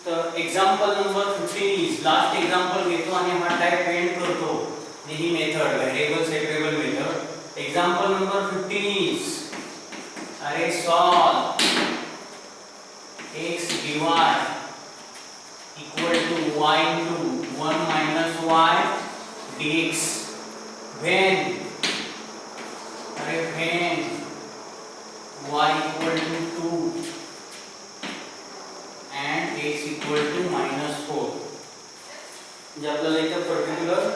तर example number 15 is last example घेतो आणि हा टाइप एंड करतो. ही method variable separable method. Example number 15 is अरे solve x dy equal to y into 1 minus y dx when y equal to 2 and x equal to -4. जे आपल्याला इथे particular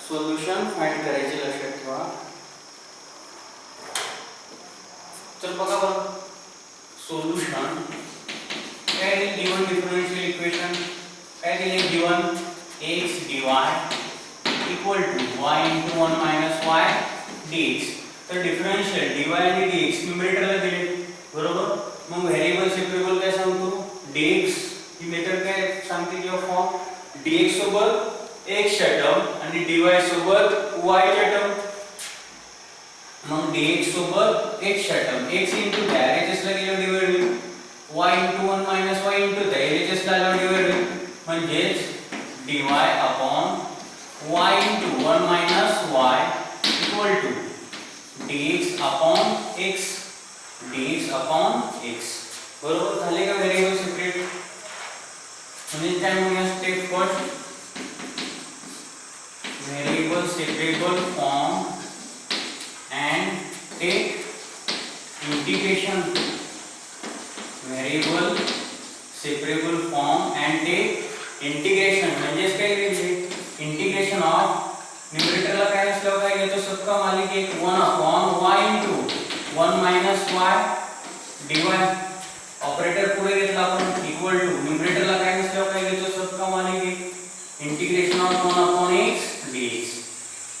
solution find करायचे लक्षात ठेवा. तर बघा बरं सोल्युशन काय आहे. गिवन डिफरन्शियल इक्वेशन काय दिले. Given x dy equal to y into 1 minus y dx. तर डिफरन्शियल dy आणि dx न्यूमरेटरला दिले बरोबर. मग व्हेरिएबल सेपरेबल काय सांगतो dx ही मेथड काय सांगते किंवा फॉर्म dx सोबत x च्या टर्म आणि dy सोबत y च्या टर्म. मग dx सोबत x च्या term x into the LHS ला गेल्यावर डिवाइड होईल y into 1 minus y into the LHS ला गेल्यावर डिवाइड होईल म्हणजेच dy upon y into 1 minus y equal to dx upon x बरोबर झाले का व्हेरिएबल सेपरेट. म्हणजे काय म्हणूया step first variable separable form and take integration. Variable separable form and take integration म्हणजे काय घेतले इंटिग्रेशन ऑफ न्यूमरेटरला काय असलं काय घेतो सबका मालिक एक 1 upon y into 1 minus y dy. Operator पुढे घेतला आपण इक्वल टू न्यूमरेटरला काय असलं काय घेतो सबका मालिक एक integration of 1 upon x dx.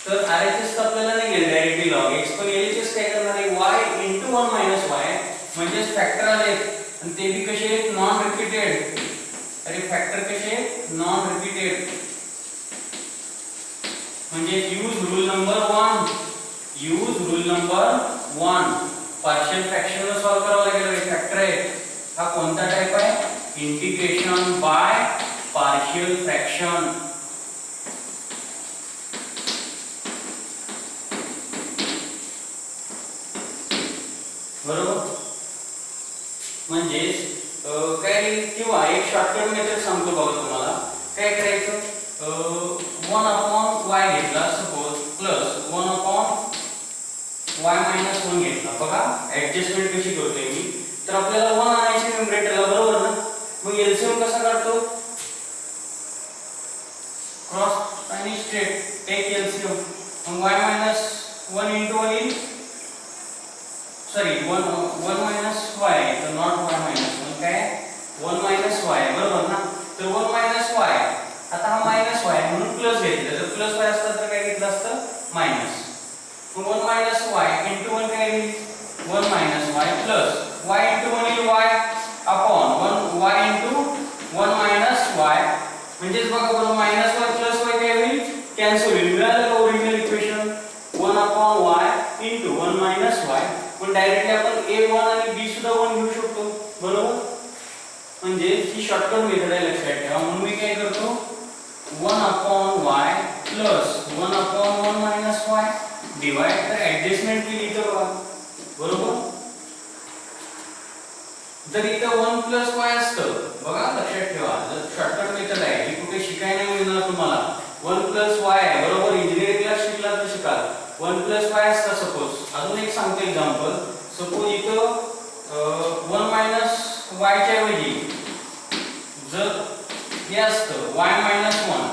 तर RHS तर आपल्याला नाही घ्यायला डायरेक्टली log x पण LHS काय करणार आहे y into 1 minus y म्हणजे फॅक्टर आले आणि ते बी कसे आहेत नॉन रिपीटेड. अरे फॅक्टर कसे आहेत नॉन रिपीटेड म्हणजे use rule number 1 partial fraction solve करावं लागेल. फॅक्टर आहे हा कोणता टाइप आहे इंटिग्रेशन बाय पार्शियल फ्रॅक्शन. बरोबर म्हणजे काय किंवा एक शॉर्टकट मेथड सांगतो बघा तुम्हाला काय करायचं 1 upon y घेतला suppose plus 1 upon y minus 1 घेतला. बघा ऍडजस्टमेंट कशी करतोय मी. तर आपल्याला 1 आणायचे न्यूमरेटरला बरोबर ना. मग एलसीएम कसा काढतो क्रॉस आणि स्ट्रेट टेक एलसीएम. मग y minus 1 into 1 येईल सॉरी 1 minus y तर नॉट y minus 1 काय 1 minus y बरोबर ना. तर 1 minus y आता हा minus y म्हणून प्लस घेतलं. जर प्लस y असतं तर काय घेतलं असतं मायनस. मग 1 minus y into 1 काय येईल 1 minus y plus y into 1 येईल y upon 1 y into 1 minus y म्हणजेच बघा बरं minus y plus y काय होईल कॅन्सल होईल. मिळालं का original equation 1 upon y into 1 minus y. पण डायरेक्टली आपण a1 आणि b सुद्धा 1 घेऊ शकतो बरोबर. म्हणजे ही शॉर्टकट मेथड आहे लक्षात ठेवा. म्हणून मी काय करतो 1 upon y plus 1 upon 1 minus y divide. तर ऍडजस्टमेंट केली इथं बघा बरोबर. जर इथं 1 plus y असतं बघा लक्षात ठेवा जर शॉर्टकट मेथड आहे ही कुठे शिकायला मिळणार तुम्हाला 1 plus y आहे बरोबर. इंजिनिअरिंगला शिकला तर शिकाल 1 plus y असता सपोज. अजून एक सांगतो एक्झाम्पल. सपोज इथं 1 minus y च्या ऐवजी जर हे असतं y minus 1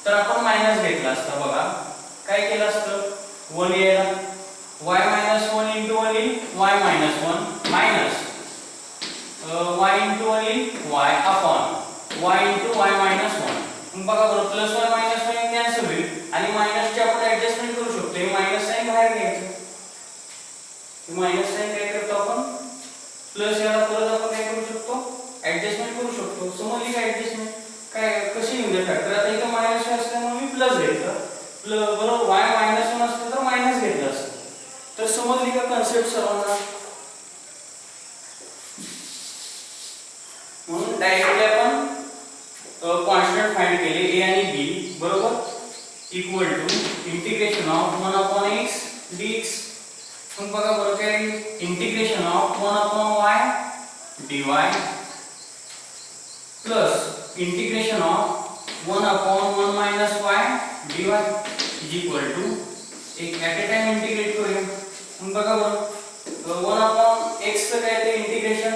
तर आपण मायनस घेतला असतं. बघा काय केलं असतं 1 यायला y minus 1 into 1 येईल y minus 1 minus y into 1 येईल y upon y into y minus 1. मग बघा बरं प्लस y minus 1 कॅन्सल होईल आणि मायनसची आपण ऍडजस्टमेंट करू शकतो. हे मायनस साइन बाहेर घ्यायचं. मायनस साइन काय करतो आपण प्लस याला परत आपण काय करू शकतो ऍडजस्टमेंट करू शकतो. समजली का ऍडजस्टमेंट काय कशी म्हणजे फॅक्टर. आता इथं मायनस असल्यामुळे मी प्लस घेतलं बरोबर. y minus 1 असतं तर मायनस घेतलं असतं. तर समजली का कन्सेप्ट सर्वांना. म्हणून डायरेक्टली आपण integration of 1 upon x dx. मग बघा बरं काय integration of 1 upon y dy plus integration of 1 upon 1 minus y dy is equal to एक ॲट अ टाइम इंटिग्रेट करूया. मग बघा बरं 1 upon x चं काय ते इंटिग्रेशन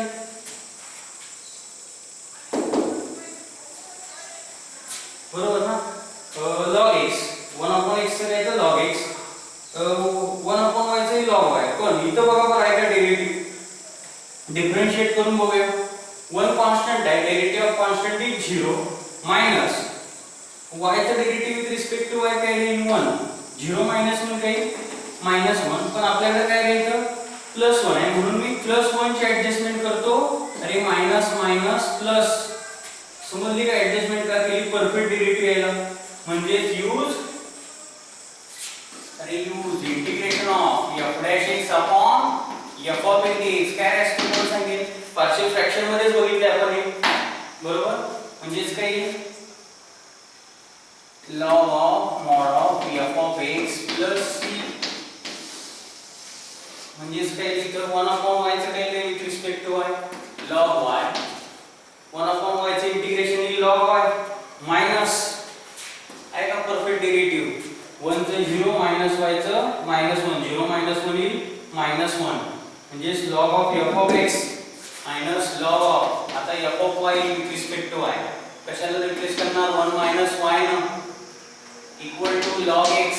बरोबर ना log x 1 upon x चं काय तर log x 1 upon y चं log y. पण इथं बघा बरं आहे का डेरिव्हेटिव्ह डिफरन्शिएट करून बघूया. 1 कॉन्स्टंट आहे derivative of constant is 0 minus y चं derivative with respect to y काय येईल 1 0 मायनस म्हणून काय -1. पण आपल्याकडे काय घ्यायचं +1 आहे म्हणून मी +1 ची ऍडजस्टमेंट करतो. अरे मायनस मायनस प्लस समजली का ऍडजस्टमेंट का केली परफेक्ट डेरिव्हेटिव्ह यायला म्हणजे use integration of f' upon f of x काय असतं कोण सांगेल पार्शियल फ्रॅक्शन मध्येच बघितले आपण हे बरोबर म्हणजेच काय log of mod of f of x plus c म्हणजेच काय इथं 1 upon y चं काय ते with respect to y log y 1 upon y चे इंटिग्रेशन येईल log y मायनस आहे का परफेक्ट डेरिव्हेटिव्ह 1 चं 0 मायनस y चं -1 0 -1 येईल -1 म्हणजे log of f of x minus log of आता f of y with respect to y कशाला रिप्लेस करणार 1 मायनस y ना इक्वल टू log x.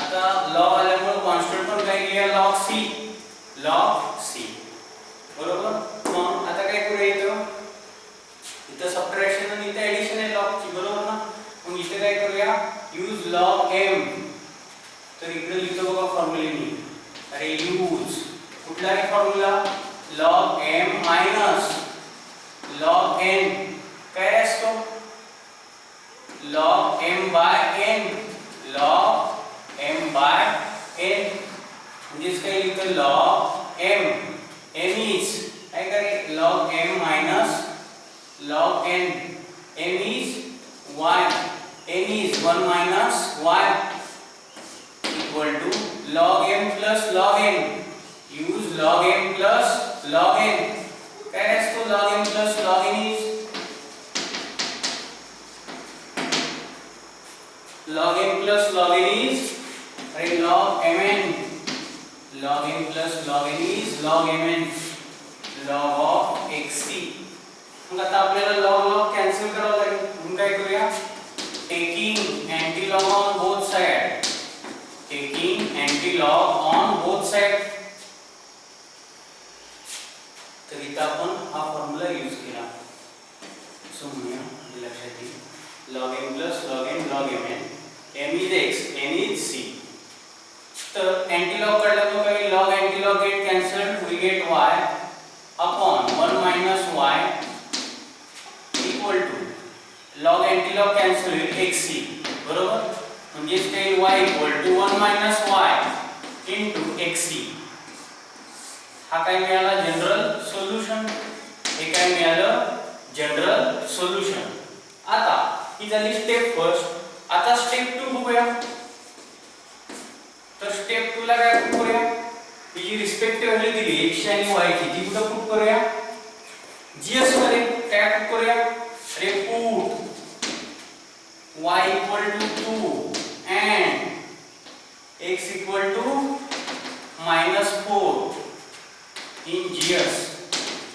आता log आल्यामुळे कॉन्स्टंट पण काय लिहा log c बरोबर. मग आता काय करूया इथं सबट्रॅक्शन आणि इथं एडिशन आहे log ची बरोबर ना. मग इथे काय करूया यूज log m. तर इकडे लिहितो बघा फॉर्म्युलेनी अरे यूज कुठला आहे formula log m minus log n काय असतो log m by n log m by n म्हणजेच काय लिहितो log m is काय करे log m minus log n m is y n is 1 minus y equal to log m plus log n. use log m plus log n काय असतो log m plus log n is log m plus log n is अरे log mn log m plus log n is log mn log of xc. मग आता आपल्याला log cancel करावं लागेल म्हणून काय करूया taking antilog on both side तर इथं आपण हा फॉर्म्युला यूज केला. सो म्हणूया लक्षात येईल log m plus log n log mn m is x n is c. तर एंटीलॉग काढल्यामुळे काय log antilog get cancelled we get y upon 1 minus y equal to log antilog cancel होईल xc बरोबर. म्हणजे काय y equal to 1 minus y into xc. हा काय मिळाला जनरल सोल्युशन. हे काय मिळालं जनरल सोल्युशन. आता ही झाली स्टेप फर्स्ट. आता स्टेप 2 बघूया. तर स्टेप 2 ला काय करूया ही जी रिस्पेक्टिव्ह व्हॅल्यू दिली x आणि y ची ती कुठे पुट करूया जीएस मध्ये काय पुट करूया अरे put y equal to 2 and x equal to -4 in GS.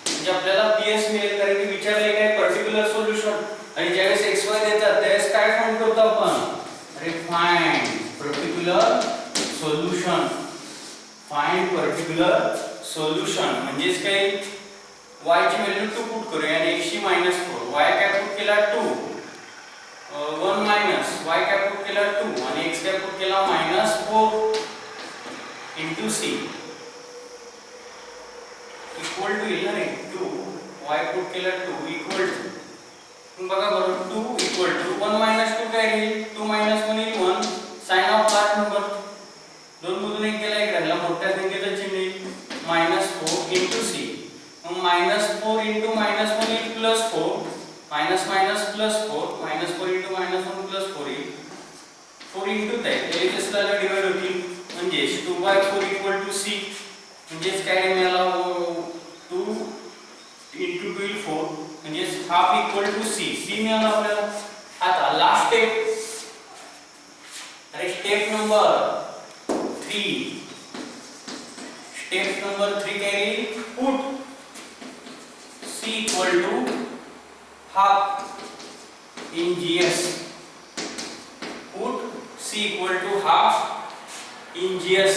म्हणजे आपल्याला PS मिळेल कारण की विचारले काय पर्टिक्युलर सोल्युशन आणि ज्यावेळेस xy देतात त्यावेळेस काय फाइंड करतो आपण अरे find particular solution. Find particular solution म्हणजेच काय y ची व्हॅल्यू 2 पुट करूया आणि x ची -4 y काय पुट केला 2 1 मायनस y काय पुट केला 2 आणि x काय पुट केला -4 into c इक्वल टू येईल ना 2 y पुट केला 2 इक्वल टू मग बघा बरोबर 2 इक्वल टू 1 2 काय राहील 2 1 येईल 1 साइन ऑफ लार्ज नंबर दोन मधून एक गेला एक राहिला मोठ्या संख्येचं चिन्ह येईल -4 into c. मग -4 into -1 येईल +4 माइनस माइनस +4 -4 into -1 +4 येईल 4 into that LHS ला डिवाइड होतील म्हणजे 2/4 = c म्हणजेच काय मिळाला 2 × 2 = 4 म्हणजेच हाफ = c c मिळाला आपल्याला. आता लास्ट स्टेप, अरे स्टेप नंबर 3. स्टेप नंबर 3 काय येईल, put c = half in GS. Put c = half in GS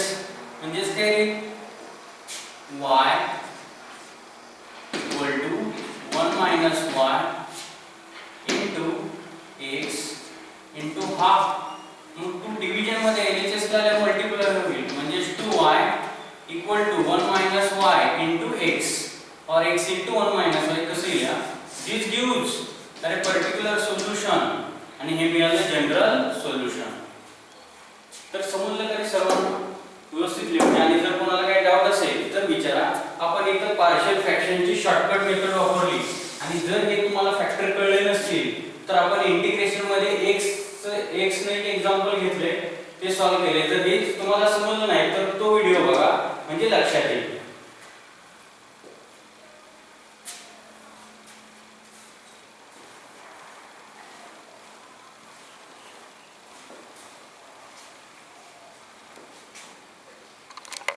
म्हणजेच काय येईल y = 1 - y into x into half. मग 2 डिव्हिजन मध्ये LHS ला मल्टिप्लाय होईल म्हणजे 2y = 1 - y into x or x into 1 - y कसं येईल. दिस गिव्स अ पर्टिक्युलर सोल्युशन आणि हे मिळालं जनरल सोल्युशन. तर समजलं का सर्वांना व्यवस्थित लिहून. आणि जर कोणाला काही डाऊट असेल तर विचारा. आपण इथं पार्शियल फ्रॅक्शनची शॉर्टकट मेथड वापरली आणि जर हे तुम्हाला फॅक्टर कळले नसतील तर आपण इंटिग्रेशन मध्ये x ने एक एक्झाम्पल घेतले, ते सॉल्व्ह केले. तर हे तुम्हाला समजलं नाही तर तो व्हिडिओ बघा म्हणजे लक्षात येईल.